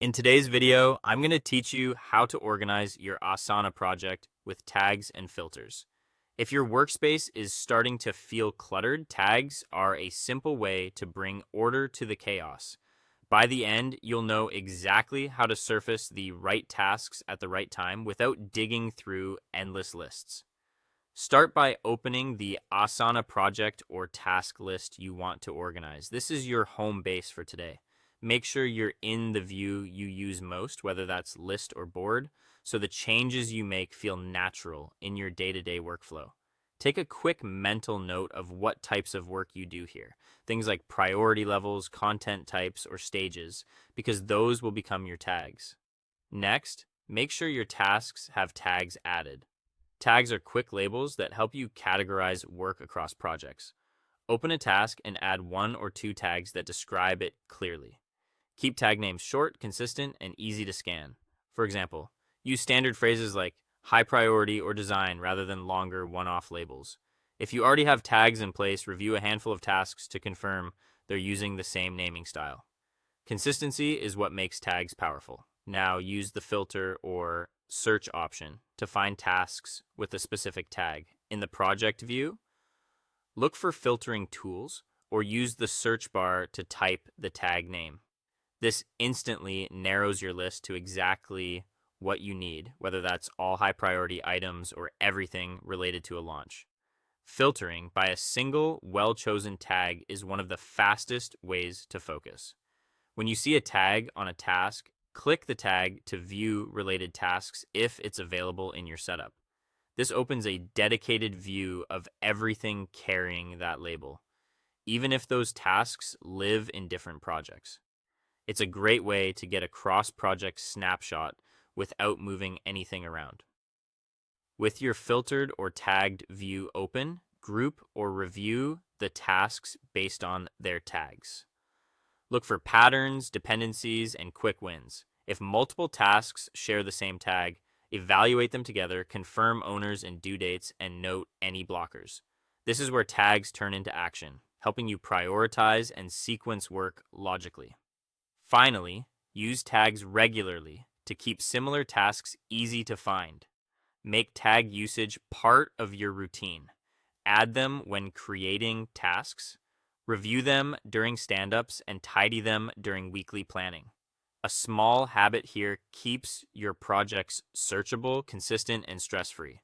In today's video, I'm going to teach you how to organize your Asana project with tags and filters. If your workspace is starting to feel cluttered, tags are a simple way to bring order to the chaos. By the end, you'll know exactly how to surface the right tasks at the right time without digging through endless lists. Start by opening the Asana project or task list you want to organize. This is your home base for today. Make sure you're in the view you use most, whether that's list or board, so the changes you make feel natural in your day-to-day workflow. Take a quick mental note of what types of work you do here. Things like priority levels, content types, or stages, because those will become your tags. Next, make sure your tasks have tags added. Tags are quick labels that help you categorize work across projects. Open a task and add one or two tags that describe it clearly. Keep tag names short, consistent, and easy to scan. For example, use standard phrases like high priority or design rather than longer one-off labels. If you already have tags in place, review a handful of tasks to confirm they're using the same naming style. Consistency is what makes tags powerful. Now use the filter or search option to find tasks with a specific tag. In the project view, look for filtering tools or use the search bar to type the tag name. This instantly narrows your list to exactly what you need, whether that's all high priority items or everything related to a launch. Filtering by a single well-chosen tag is one of the fastest ways to focus. When you see a tag on a task, click the tag to view related tasks if it's available in your setup. This opens a dedicated view of everything carrying that label, even if those tasks live in different projects. It's a great way to get a cross-project snapshot without moving anything around. With your filtered or tagged view open, group or review the tasks based on their tags. Look for patterns, dependencies, and quick wins. If multiple tasks share the same tag, evaluate them together, confirm owners and due dates, and note any blockers. This is where tags turn into action, helping you prioritize and sequence work logically. Finally, use tags regularly to keep similar tasks easy to find. Make tag usage part of your routine. Add them when creating tasks, review them during stand-ups, and tidy them during weekly planning. A small habit here keeps your projects searchable, consistent, and stress-free.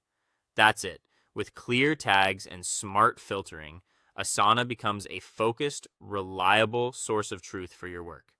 That's it. With clear tags and smart filtering, Asana becomes a focused, reliable source of truth for your work.